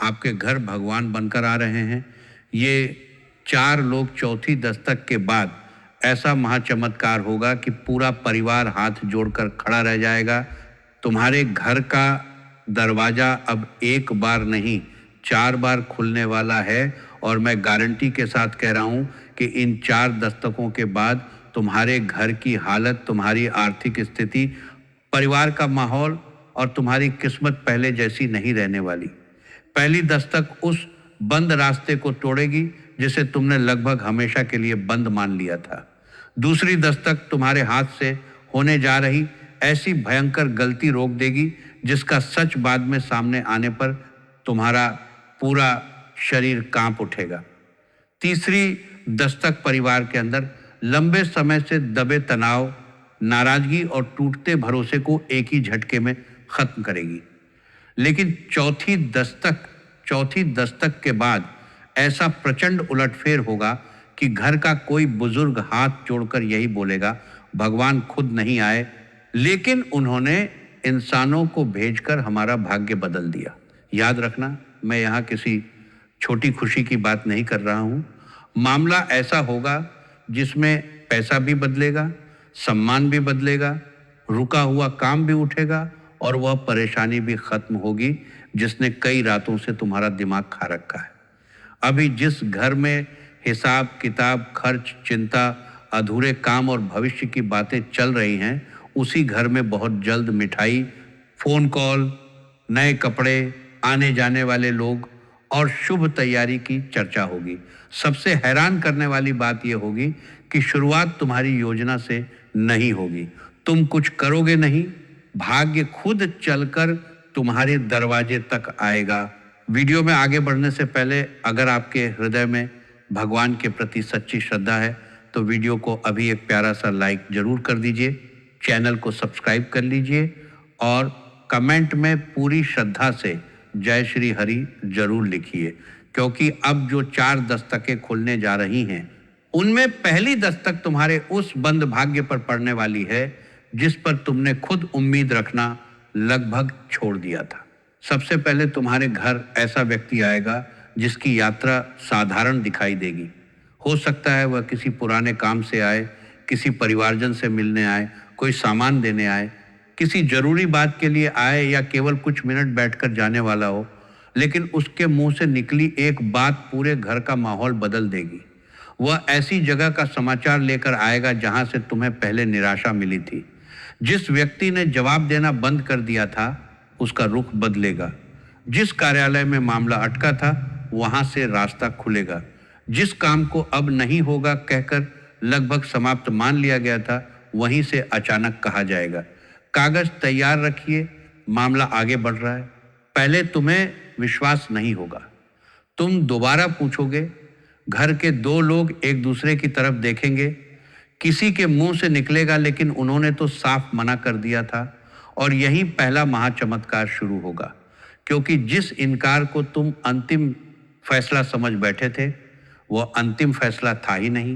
आपके घर भगवान बनकर आ रहे हैं। ये 4 लोग चौथी दस्तक के बाद ऐसा महाचमत्कार होगा कि पूरा परिवार हाथ जोड़कर खड़ा रह जाएगा। तुम्हारे घर का दरवाजा अब एक बार नहीं 4 बार खुलने वाला है और मैं गारंटी के साथ कह रहा हूं कि इन 4 दस्तकों के बाद तुम्हारे घर की हालत, तुम्हारी आर्थिक स्थिति, परिवार का माहौल और तुम्हारी किस्मत पहले जैसी नहीं रहने वाली। पहली दस्तक उस बंद रास्ते को तोड़ेगी जिसे तुमने लगभग हमेशा के लिए बंद मान लिया था। दूसरी दस्तक तुम्हारे हाथ से होने जा रही ऐसी भयंकर गलती रोक देगी जिसका सच बाद में सामने आने पर तुम्हारा पूरा शरीर कांप उठेगा। तीसरी दस्तक परिवार के अंदर लंबे समय से दबे तनाव, नाराजगी और टूटते भरोसे को एक ही झटके में खत्म करेगी। लेकिन चौथी दस्तक के बाद ऐसा प्रचंड उलटफेर होगा कि घर का कोई बुजुर्ग हाथ जोड़कर यही बोलेगा, भगवान खुद नहीं आए लेकिन उन्होंने इंसानों को भेजकर हमारा भाग्य बदल दिया। याद रखना, मैं यहाँ किसी छोटी खुशी की बात नहीं कर रहा हूँ। मामला ऐसा होगा जिसमें पैसा भी बदलेगा, सम्मान भी बदलेगा, रुका हुआ काम भी उठेगा और वह परेशानी भी खत्म होगी जिसने कई रातों से तुम्हारा दिमाग खा रखा है। अभी जिस घर में हिसाब किताब, खर्च, चिंता, अधूरे काम और भविष्य की बातें चल रही हैं, उसी घर में बहुत जल्द मिठाई, फोन कॉल, नए कपड़े, आने जाने वाले लोग और शुभ तैयारी की चर्चा होगी। सबसे हैरान करने वाली बात यह होगी कि शुरुआत तुम्हारी योजना से नहीं होगी। तुम कुछ करोगे नहीं, भाग्य खुद चलकर तुम्हारे दरवाजे तक आएगा। वीडियो में आगे बढ़ने से पहले अगर आपके हृदय में भगवान के प्रति सच्ची श्रद्धा है तो वीडियो को अभी एक प्यारा सा लाइक जरूर कर दीजिए, चैनल को सब्सक्राइब कर लीजिए और कमेंट में पूरी श्रद्धा से जय श्री हरि जरूर लिखिए, क्योंकि अब जो 4 दस्तकें खुलने जा रही हैं उनमें पहली दस्तक तुम्हारे उस बंद भाग्य पर पड़ने वाली है जिस पर तुमने खुद उम्मीद रखना लगभग छोड़ दिया था। सबसे पहले तुम्हारे घर ऐसा व्यक्ति आएगा जिसकी यात्रा साधारण दिखाई देगी। हो सकता है वह किसी पुराने काम से आए, किसी परिवारजन से मिलने आए, कोई सामान देने आए, किसी जरूरी बात के लिए आए या केवल कुछ मिनट बैठकर जाने वाला हो, लेकिन उसके मुंह से निकली एक बात पूरे घर का माहौल बदल देगी। वह ऐसी जगह का समाचार लेकर आएगा जहां से तुम्हें पहले निराशा मिली थी। जिस व्यक्ति ने जवाब देना बंद कर दिया था उसका रुख बदलेगा। जिस कार्यालय में मामला अटका था वहां से रास्ता खुलेगा। जिस काम को अब नहीं होगा कहकर लगभग समाप्त मान लिया गया था वहीं से अचानक कहा जाएगा, कागज तैयार रखिए, मामला आगे बढ़ रहा है। पहले तुम्हें विश्वास नहीं होगा, तुम दोबारा पूछोगे, घर के 2 लोग एक दूसरे की तरफ देखेंगे, किसी के मुंह से निकलेगा लेकिन उन्होंने तो साफ मना कर दिया था और यही पहला महाचमत्कार शुरू होगा, क्योंकि जिस इनकार को तुम अंतिम फैसला समझ बैठे थे वह अंतिम फैसला था ही नहीं।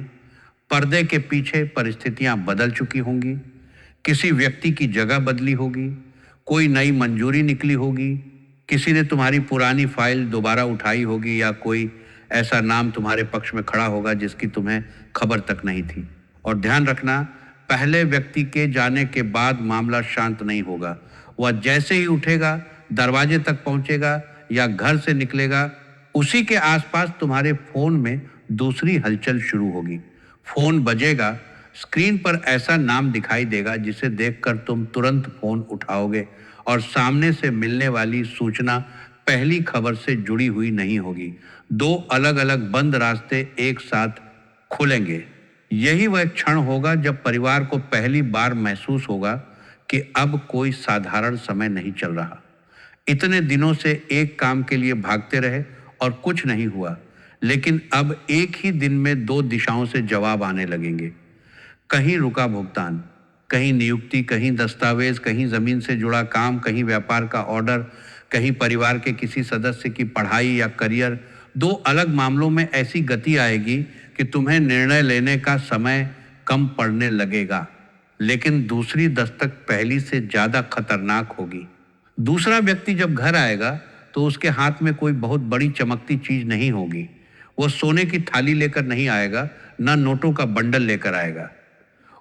पर्दे के पीछे परिस्थितियां बदल चुकी होंगी, किसी व्यक्ति की जगह बदली होगी, कोई नई मंजूरी निकली होगी, किसी ने तुम्हारी पुरानी फाइल दोबारा उठाई होगी या कोई ऐसा नाम तुम्हारे पक्ष में खड़ा होगा जिसकी तुम्हें खबर तक नहीं थी। और ध्यान रखना, पहले व्यक्ति के जाने के बाद मामला शांत नहीं होगा। वह जैसे ही उठेगा, दरवाजे तक पहुंचेगा या घर से निकलेगा, उसी के आसपास तुम्हारे फोन में दूसरी हलचल शुरू होगी। फोन बजेगा, स्क्रीन पर ऐसा नाम दिखाई देगा जिसे देखकर तुम तुरंत फोन उठाओगे और सामने से मिलने वाली सूचना पहली खबर से जुड़ी हुई नहीं होगी। 2 अलग अलग बंद रास्ते एक साथ खुलेंगे। यही वह क्षण होगा जब परिवार को पहली बार महसूस होगा कि अब कोई साधारण समय नहीं चल रहा। इतने दिनों से एक काम के लिए भागते रहे और कुछ नहीं हुआ, लेकिन अब एक ही दिन में 2 दिशाओं से जवाब आने लगेंगे। कहीं रुका भुगतान, कहीं नियुक्ति, कहीं दस्तावेज, कहीं जमीन से जुड़ा काम, कहीं व्यापार का ऑर्डर, कहीं परिवार के किसी सदस्य की पढ़ाई या करियर। 2 अलग मामलों में ऐसी गति आएगी कि तुम्हें निर्णय लेने का समय कम पड़ने लगेगा, लेकिन दूसरी दस्तक पहली से ज्यादा खतरनाक होगी। दूसरा व्यक्ति जब घर आएगा तो उसके हाथ में कोई बहुत बड़ी चमकती चीज नहीं होगी। वो सोने की थाली लेकर नहीं आएगा, ना नोटों का बंडल लेकर आएगा।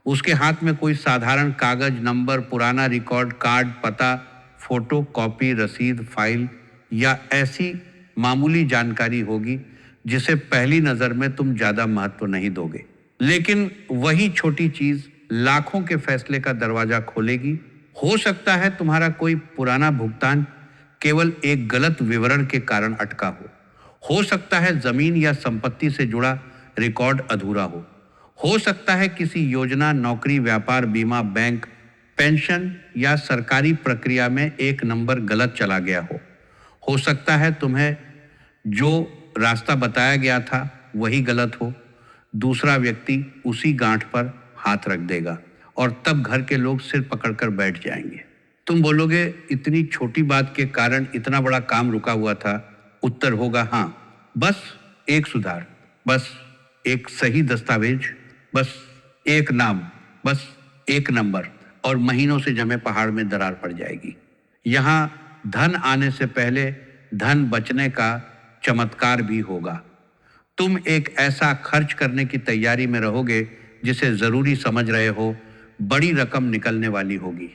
उसके हाथ में कोई साधारण कागज, नंबर, पुराना रिकॉर्ड, कार्ड, पता, फोटो, कॉपी, रसीद, फाइल या ऐसी मामूली जानकारी होगी जिसे पहली नजर में तुम ज्यादा महत्व नहीं दोगे, लेकिन वही छोटी चीज लाखों के फैसले का दरवाजा खोलेगी। हो सकता है तुम्हारा कोई पुराना भुगतान केवल एक गलत विवरण के कारण अटका हो सकता है जमीन या संपत्ति से जुड़ा रिकॉर्ड अधूरा हो सकता है किसी योजना, नौकरी, व्यापार, बीमा, बैंक, पेंशन या सरकारी प्रक्रिया में एक नंबर गलत चला गया हो सकता है तुम्हें जो रास्ता बताया गया था वही गलत हो। दूसरा व्यक्ति उसी गांठ पर हाथ रख देगा और तब घर के लोग सिर पकड़कर बैठ जाएंगे। तुम बोलोगे, इतनी छोटी बात के कारण इतना बड़ा काम रुका हुआ था। उत्तर होगा, हाँ, बस एक सुधार, बस एक सही दस्तावेज, बस एक नाम, बस एक नंबर और महीनों से जमे पहाड़ में दरार पड़ जाएगी। यहाँ धन आने से पहले धन बचने का चमत्कार भी होगा। तुम एक ऐसा खर्च करने की तैयारी में रहोगे जिसे जरूरी समझ रहे हो, बड़ी रकम निकलने वाली होगी।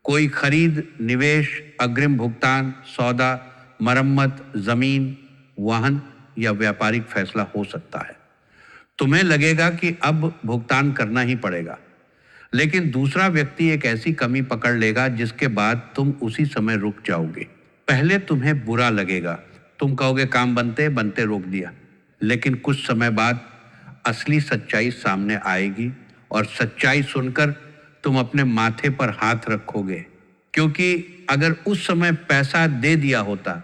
कोई खरीद, निवेश, अग्रिम भुगतान, सौदा, मरम्मत, जमीन, वाहन या व्यापारिक फैसला हो सकता है। तुम्हें लगेगा कि अब भुगतान करना ही पड़ेगा, लेकिन दूसरा व्यक्ति एक ऐसी कमी पकड़ लेगा जिसके बाद तुम उसी समय रुक जाओगे। पहले तुम्हें बुरा लगेगा, तुम कहोगे काम बनते बनते रोक दिया, लेकिन कुछ समय बाद असली सच्चाई सामने आएगी और सच्चाई सुनकर तुम अपने माथे पर हाथ रखोगे, क्योंकि अगर उस समय पैसा दे दिया होता,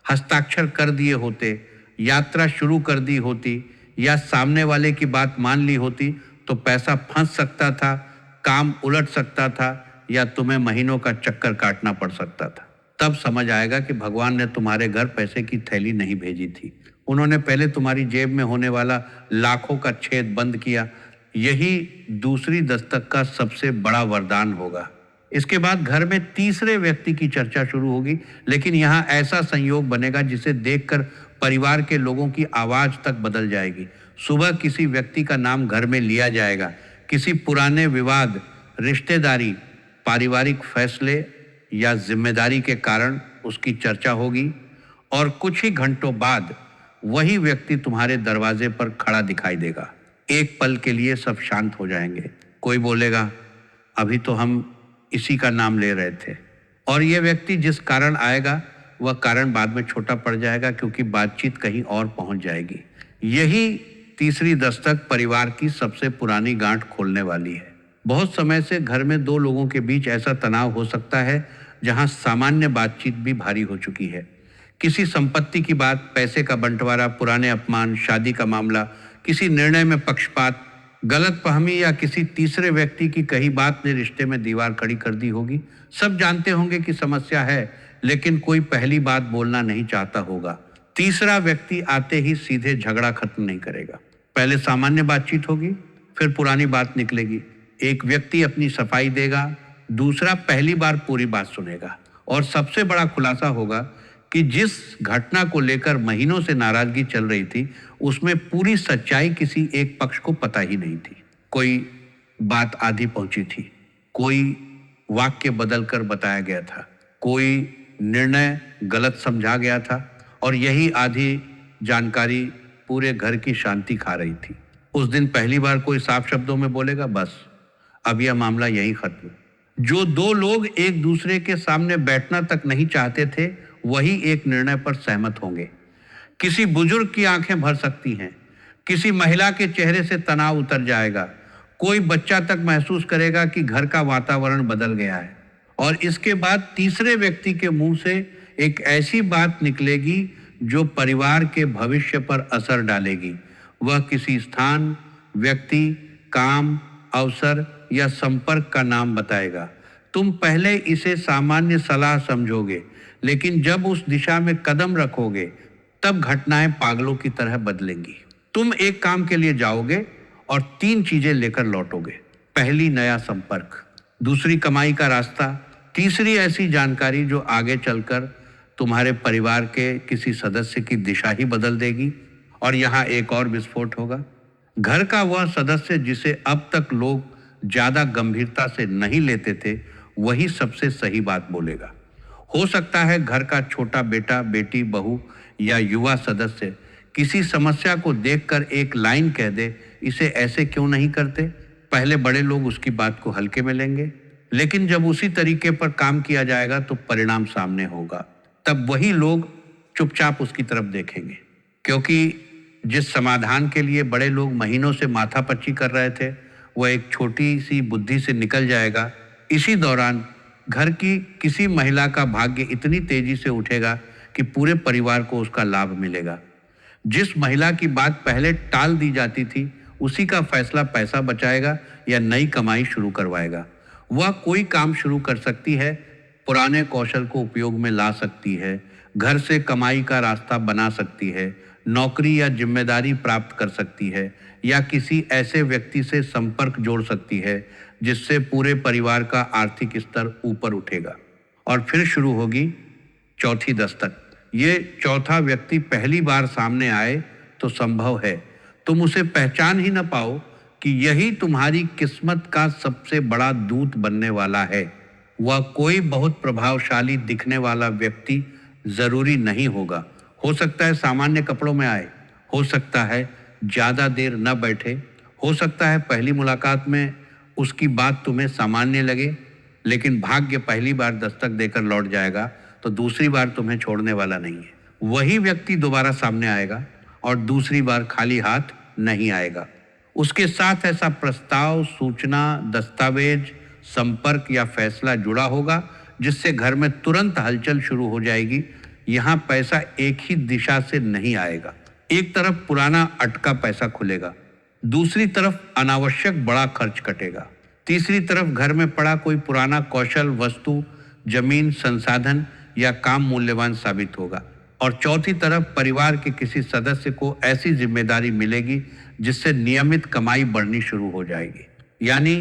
हस्ताक्षर कर दिए होते, यात्रा शुरू कर दी होती या सामने वाले की बात मान ली होती तो पैसा फंस सकता था, काम उलट सकता था या तुम्हें महीनों का चक्कर काटना पड़ सकता था। तब समझ आएगा कि भगवान ने तुम्हारे घर पैसे की थैली नहीं भेजी थी, उन्होंने पहले तुम्हारी जेब में होने वाला लाखों का छेद बंद किया। यही दूसरी दस्तक का सबसे बड़ा वरदान होगा। इसके बाद घर में तीसरे व्यक्ति की चर्चा शुरू होगी, लेकिन यहाँ ऐसा संयोग बनेगा जिसे देखकर परिवार के लोगों की आवाज तक बदल जाएगी। सुबह किसी व्यक्ति का नाम घर में लिया जाएगा, किसी पुराने विवाद, रिश्तेदारी, पारिवारिक फैसले या जिम्मेदारी के कारण उसकी चर्चा होगी और कुछ ही घंटों बाद वही व्यक्ति तुम्हारे दरवाजे पर खड़ा दिखाई देगा। एक पल के लिए सब शांत हो जाएंगे। कोई बोलेगा, अभी तो हम इसी का नाम ले रहे थे, और यह व्यक्ति जिस कारण आएगा वह कारण बाद में छोटा पड़ जाएगा, क्योंकि बातचीत कहीं और पहुंच जाएगी। यही तीसरी दस्तक परिवार की सबसे पुरानी गांठ खोलने वाली है। बहुत समय से घर में दो लोगों के बीच ऐसा तनाव हो सकता है जहां सामान्य बातचीत भी भारी हो चुकी है। किसी संपत्ति की बात, पैसे का बंटवारा, पुराने अपमान, शादी का मामला, किसी निर्णय में पक्षपात, गलतफहमी या किसी तीसरे व्यक्ति की कही बात ने रिश्ते में दीवार खड़ी कर दी होगी। सब जानते होंगे कि समस्या है, लेकिन कोई पहली बात बोलना नहीं चाहता होगा। तीसरा व्यक्ति आते ही सीधे झगड़ा खत्म नहीं करेगा। पहले सामान्य बातचीत होगी, फिर पुरानी बात निकलेगी। एक व्यक्ति अपनी सफाई देगा, दूसरा पहली बार पूरी बात सुनेगा, और सबसे बड़ा खुलासा होगा कि जिस घटना को लेकर महीनों से नाराजगी चल रही थी उसमें पूरी सच्चाई किसी एक पक्ष को पता ही नहीं थी। कोई बात आधी पहुंची थी, कोई वाक्य बदलकर बताया गया था, कोई निर्णय गलत समझा गया था, और यही आधी जानकारी पूरे घर की शांति खा रही थी। उस दिन पहली बार कोई साफ शब्दों में बोलेगा, बस अब यह मामला यहीं खत्म। जो दो लोग एक दूसरे के सामने बैठना तक नहीं चाहते थे वही एक निर्णय पर सहमत होंगे। किसी बुजुर्ग की आंखें भर सकती हैं, किसी महिला के चेहरे से तनाव उतर जाएगा, कोई बच्चा तक महसूस करेगा कि घर का वातावरण बदल गया है, और इसके बाद तीसरे व्यक्ति के मुंह से एक ऐसी बात निकलेगी जो परिवार के भविष्य पर असर डालेगी। वह किसी स्थान, व्यक्ति, काम, अवसर या संपर्क का नाम बताएगा। तुम पहले इसे सामान्य सलाह समझोगे, लेकिन जब उस दिशा में कदम रखोगे तब घटनाएं पागलों की तरह बदलेंगी। तुम एक काम के लिए जाओगे और 3 चीजें लेकर लौटोगे। पहली, नया संपर्क, दूसरी, कमाई का रास्ता, तीसरी, ऐसी जानकारी जो आगे चलकर तुम्हारे परिवार के किसी सदस्य की दिशा ही बदल देगी। और यहाँ एक और विस्फोट होगा। घर का वह सदस्य जिसे अब तक लोग ज्यादा गंभीरता से नहीं लेते थे, वही सबसे सही बात बोलेगा। हो सकता है घर का छोटा बेटा, बेटी, बहू या युवा सदस्य किसी समस्या को देखकर एक लाइन कह दे, इसे ऐसे क्यों नहीं करते। पहले बड़े लोग उसकी बात को हल्के में लेंगे, लेकिन जब उसी तरीके पर काम किया जाएगा तो परिणाम सामने होगा। तब वही लोग चुपचाप उसकी तरफ देखेंगे, क्योंकि जिस समाधान के लिए बड़े लोग महीनों से माथापच्ची कर रहे थे, वह एक छोटी सी बुद्धि से निकल जाएगा। इसी दौरान घर की किसी महिला का भाग्य इतनी तेजी से उठेगा कि पूरे परिवार को उसका लाभ मिलेगा। जिस महिला की बात पहले टाल दी जाती थी, उसी का फैसला पैसा बचाएगा या नई कमाई शुरू करवाएगा। वह कोई काम शुरू कर सकती है, पुराने कौशल को उपयोग में ला सकती है, घर से कमाई का रास्ता बना सकती है, नौकरी या जिम्मेदारी प्राप्त कर सकती है, या किसी ऐसे व्यक्ति से संपर्क जोड़ सकती है जिससे पूरे परिवार का आर्थिक स्तर ऊपर उठेगा। और फिर शुरू होगी चौथी दस्तक। ये चौथा व्यक्ति पहली बार सामने आए तो संभव है तुम उसे पहचान ही न पाओ कि यही तुम्हारी किस्मत का सबसे बड़ा दूत बनने वाला है। वह कोई बहुत प्रभावशाली दिखने वाला व्यक्ति जरूरी नहीं होगा। हो सकता है सामान्य कपड़ों में आए, हो सकता है ज्यादा देर न बैठे, हो सकता है पहली मुलाकात में उसकी बात तुम्हें सामान्य लगे, लेकिन भाग्य पहली बार दस्तक देकर लौट जाएगा तो दूसरी बार तुम्हें छोड़ने वाला नहीं है। वही व्यक्ति दोबारा सामने आएगा और दूसरी बार खाली हाथ नहीं आएगा। उसके साथ ऐसा प्रस्ताव, सूचना, दस्तावेज, संपर्क या फैसला जुड़ा होगा जिससे घर में तुरंत हलचल शुरू हो जाएगी। यहाँ पैसा एक ही दिशा से नहीं आएगा। एक तरफ पुराना अटका पैसा खुलेगा, दूसरी तरफ अनावश्यक बड़ा खर्च कटेगा, तीसरी तरफ घर में पड़ा कोई पुराना कौशल, वस्तु, जमीन, संसाधन या काम मूल्यवान साबित होगा, और चौथी तरफ परिवार के किसी सदस्य को ऐसी जिम्मेदारी मिलेगी जिससे नियमित कमाई बढ़नी शुरू हो जाएगी। यानी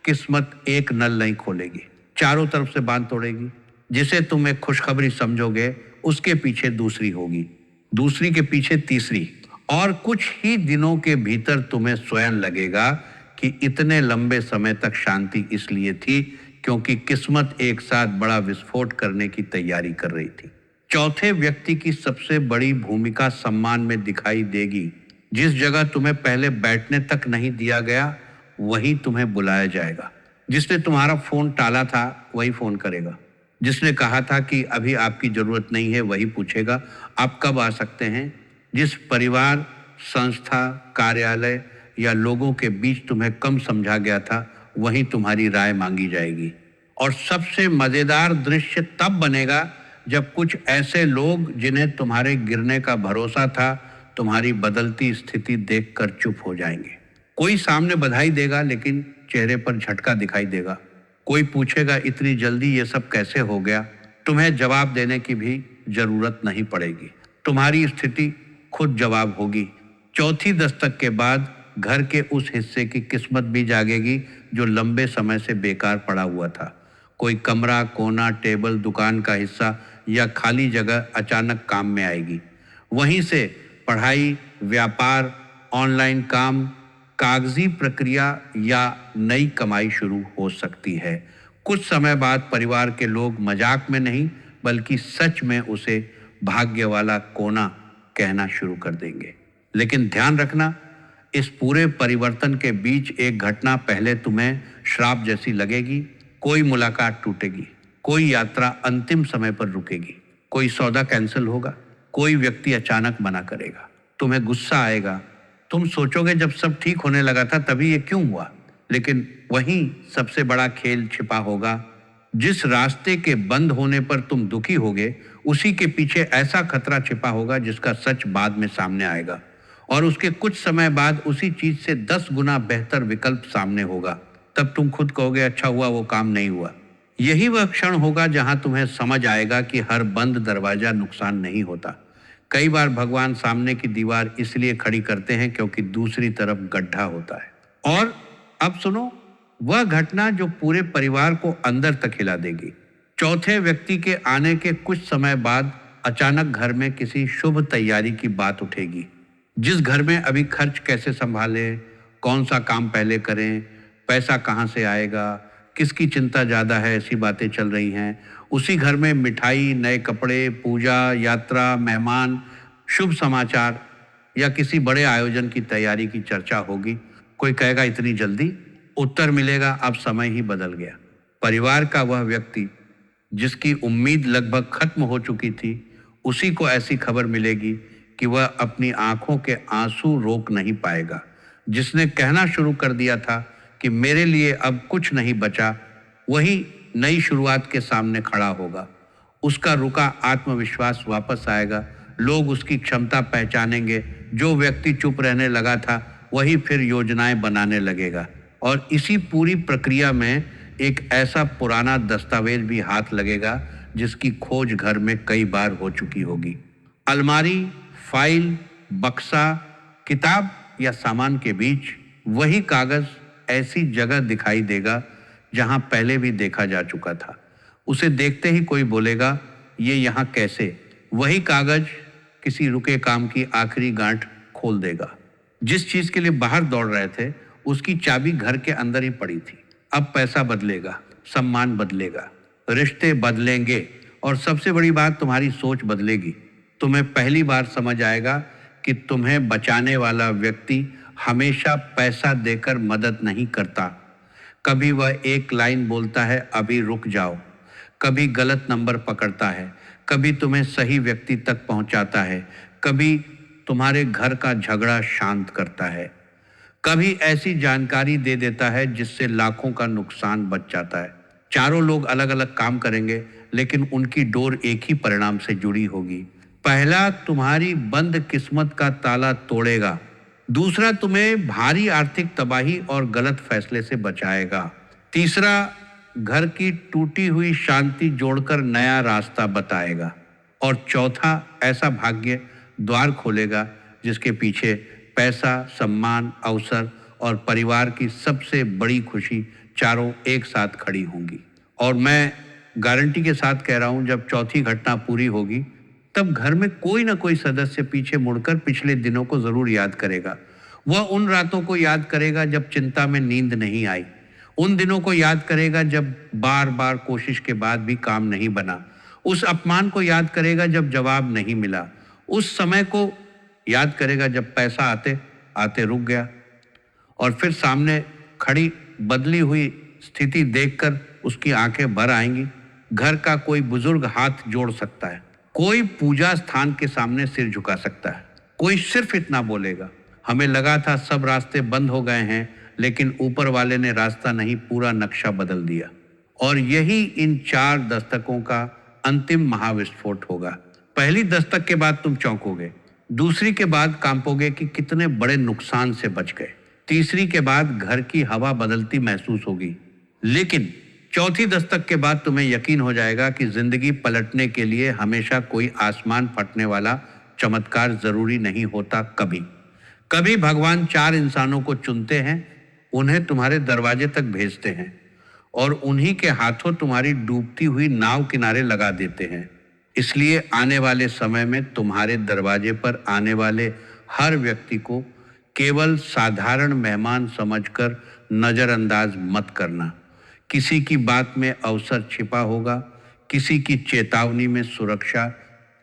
किस्मत एक नल नहीं खोलेगी, चारों तरफ से बांध तोड़ेगी। जिसे तुम एक खुशखबरी समझोगे, उसके पीछे दूसरी होगी, दूसरी के पीछे तीसरी, और कुछ ही दिनों के भीतर तुम्हें स्वयं लगेगा कि इतने लंबे समय तक शांति इसलिए थी क्योंकि किस्मत एक साथ बड़ा विस्फोट करने की तैयारी कर रही थी। चौथे व्यक्ति की सबसे बड़ी भूमिका सम्मान में दिखाई देगी। जिस जगह तुम्हें पहले बैठने तक नहीं दिया गया, वहीं तुम्हें बुलाया जाएगा। जिसने तुम्हारा फोन टाला था, वही फोन करेगा। जिसने कहा था कि अभी आपकी जरूरत नहीं है, वही पूछेगा आप कब आ सकते हैं। जिस परिवार, संस्था, कार्यालय या लोगों के बीच तुम्हें कम समझा गया था, वहीं तुम्हारी राय मांगी जाएगी। और सबसे मजेदार दृश्य तब बनेगा जब कुछ ऐसे लोग जिन्हें तुम्हारे गिरने का भरोसा था, तुम्हारी बदलती स्थिति देखकर चुप हो जाएंगे। कोई सामने बधाई देगा, लेकिन चेहरे पर झटका दिखाई देगा। कोई पूछेगा इतनी जल्दी ये सब कैसे हो गया। तुम्हें जवाब देने की भी जरूरत नहीं पड़ेगी, तुम्हारी स्थिति खुद जवाब होगी। चौथी दस्तक के बाद घर के उस हिस्से की किस्मत भी जागेगी जो लंबे समय से बेकार पड़ा हुआ था। कोई कमरा, कोना, टेबल, दुकान का हिस्सा या खाली जगह अचानक काम में आएगी। वहीं से पढ़ाई, व्यापार, ऑनलाइन काम, कागजी प्रक्रिया या नई कमाई शुरू हो सकती है। कुछ समय बाद परिवार के लोग मजाक में नहीं बल्कि सच में उसे भाग्य वाला कोना कहना शुरू कर देंगे। लेकिन ध्यान रखना, इस पूरे परिवर्तन के बीच एक घटना पहले तुम्हें श्राप जैसी लगेगी। कोई मुलाकात टूटेगी, कोई यात्रा अंतिम समय पर रुकेगी, कोई सौदा कैंसिल होगा, कोई व्यक्ति अचानक मना करेगा। तुम्हें गुस्सा आएगा, तुम सोचोगे जब सब ठीक होने लगा था तभी ये क्यों हुआ। लेकिन वहीं सबसे बड़ा खेल छिपा होगा। जिस रास्ते के बंद होने पर तुम दुखी होगे, उसी के पीछे ऐसा खतरा छिपा होगा जिसका सच बाद में सामने आएगा, और उसके कुछ समय बाद उसी चीज से 10 गुना बेहतर विकल्प सामने होगा। तब तुम खुद कहोगे अच्छा हुआ वो काम नहीं हुआ। यही वह क्षण होगा जहां तुम्हें समझ आएगा कि हर बंद दरवाजा नुकसान नहीं होता। कई बार भगवान सामने की दीवार इसलिए खड़ी करते हैं क्योंकि दूसरी तरफ गड्ढा होता है। और अब सुनो, वह घटना जो पूरे परिवार को अंदर तक हिला देगी। चौथे व्यक्ति के आने के कुछ समय बाद अचानक घर में किसी शुभ तैयारी की बात उठेगी। जिस घर में अभी खर्च कैसे संभालें, कौन सा काम पहले करें, पैसा कहाँ से आएगा, किसकी चिंता ज़्यादा है, ऐसी बातें चल रही हैं। उसी घर में मिठाई, नए कपड़े, पूजा, यात्रा, मेहमान, शुभ समाचार या किसी बड़े आयोजन की तैयारी की चर्चा होगी। कोई कहेगा इतनी जल्दी? उत्तर मिलेगा अब समय ही बदल गया। परिवार का वह व्यक्ति जिसकी उम्मीद लगभग खत्म हो चुकी थी, उसी को ऐसी खबर मिलेगी कि वह अपनी आंखों के आंसू रोक नहीं पाएगा। जिसने कहना शुरू कर दिया था कि मेरे लिए अब कुछ नहीं बचा, वही नई शुरुआत के सामने खड़ा होगा। उसका रुका आत्मविश्वास वापस आएगा, लोग उसकी क्षमता पहचानेंगे। जो व्यक्ति चुप रहने लगा था, वही फिर योजनाएं बनाने लगेगा। और इसी पूरी प्रक्रिया में एक ऐसा पुराना दस्तावेज भी हाथ लगेगा जिसकी खोज घर में कई बार हो चुकी होगी। अलमारी, फाइल, बक्सा, किताब या सामान के बीच वही कागज ऐसी जगह दिखाई देगा जहां पहले भी देखा जा चुका था। उसे देखते ही कोई बोलेगा, ये यहाँ कैसे? वही कागज किसी रुके काम की आखिरी गांठ खोल देगा। जिस चीज के लिए बाहर दौड़ रहे थे, उसकी चाबी घर के अंदर ही पड़ी थी। अब पैसा बदलेगा, सम्मान बदलेगा, रिश्ते बदलेंगे और सबसे बड़ी बात, तुम्हारी सोच बदलेगी। तुम्हें पहली बार समझ आएगा कि तुम्हें बचाने वाला व्यक्ति हमेशा पैसा देकर मदद नहीं करता। कभी वह एक लाइन बोलता है, अभी रुक जाओ। कभी गलत नंबर पकड़ता है, कभी तुम्हें सही व्यक्ति तक पहुंचाता है, कभी तुम्हारे घर का झगड़ा शांत करता है, कभी ऐसी जानकारी दे देता है जिससे लाखों का नुकसान बच जाता है। चारों लोग अलग अलग काम करेंगे, लेकिन उनकी डोर एक ही परिणाम से जुड़ी होगी। पहला तुम्हारी बंद किस्मत का ताला तोड़ेगा, दूसरा तुम्हें भारी आर्थिक तबाही और गलत फैसले से बचाएगा, तीसरा घर की टूटी हुई शांति जोड़कर नया रास्ता बताएगा, और चौथा ऐसा भाग्य द्वार खोलेगा जिसके पीछे पैसा, सम्मान, अवसर और परिवार की सबसे बड़ी खुशी चारों एक साथ खड़ी होंगी। और मैं गारंटी के साथ कह रहा हूं, जब चौथी घटना पूरी होगी, तब घर में कोई ना कोई सदस्य पीछे मुड़कर पिछले दिनों को जरूर याद करेगा। वह उन रातों को याद करेगा जब चिंता में नींद नहीं आई, उन दिनों को याद करेगा जब बार बार कोशिश के बाद भी काम नहीं बना, उस अपमान को याद करेगा जब जवाब नहीं मिला, उस समय को याद करेगा जब पैसा आते आते रुक गया। और फिर सामने खड़ी बदली हुई स्थिति देखकर उसकी आंखें भर आएंगी। घर का कोई बुजुर्ग हाथ जोड़ सकता है, कोई पूजा स्थान के सामने सिर झुका सकता है, कोई सिर्फ इतना बोलेगा, हमें लगा था सब रास्ते बंद हो गए हैं, लेकिन ऊपर वाले ने रास्ता नहीं, पूरा नक्शा बदल दिया। और यही इन 4 दस्तकों का अंतिम महाविस्फोट होगा। पहली दस्तक के बाद तुम चौंकोगे, दूसरी के बाद कांपोगे कि कितने बड़े नुकसान से बच गए, तीसरी के बाद घर की हवा बदलती महसूस होगी, लेकिन चौथी दस्तक के बाद तुम्हें यकीन हो जाएगा कि जिंदगी पलटने के लिए हमेशा कोई आसमान फटने वाला चमत्कार जरूरी नहीं होता। कभी कभी भगवान 4 इंसानों को चुनते हैं, उन्हें तुम्हारे दरवाजे तक भेजते हैं और उन्हीं के हाथों तुम्हारी डूबती हुई नाव किनारे लगा देते हैं। इसलिए आने वाले समय में तुम्हारे दरवाजे पर आने वाले हर व्यक्ति को केवल साधारण मेहमान समझकर नजरअंदाज मत करना। किसी की बात में अवसर छिपा होगा, किसी की चेतावनी में सुरक्षा,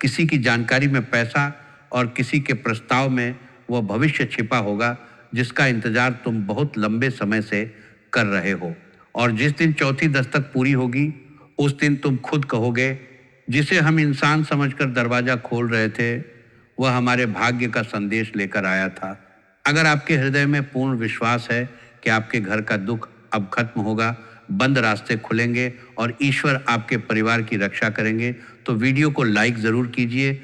किसी की जानकारी में पैसा और किसी के प्रस्ताव में वह भविष्य छिपा होगा जिसका इंतजार तुम बहुत लंबे समय से कर रहे हो। और जिस दिन चौथी दस्तक पूरी होगी, उस दिन तुम खुद कहोगे, जिसे हम इंसान समझकर दरवाजा खोल रहे थे, वह हमारे भाग्य का संदेश लेकर आया था। अगर आपके हृदय में पूर्ण विश्वास है कि आपके घर का दुख अब खत्म होगा, बंद रास्ते खुलेंगे और ईश्वर आपके परिवार की रक्षा करेंगे, तो वीडियो को लाइक ज़रूर कीजिए,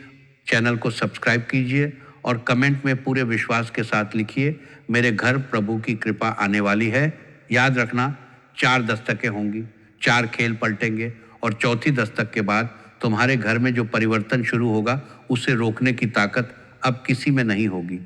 चैनल को सब्सक्राइब कीजिए और कमेंट में पूरे विश्वास के साथ लिखिए, मेरे घर प्रभु की कृपा आने वाली है। याद रखना, 4 दस्तकें होंगी, 4 खेल पलटेंगे और चौथी दस्तक के बाद तुम्हारे घर में जो परिवर्तन शुरू होगा, उसे रोकने की ताकत अब किसी में नहीं होगी।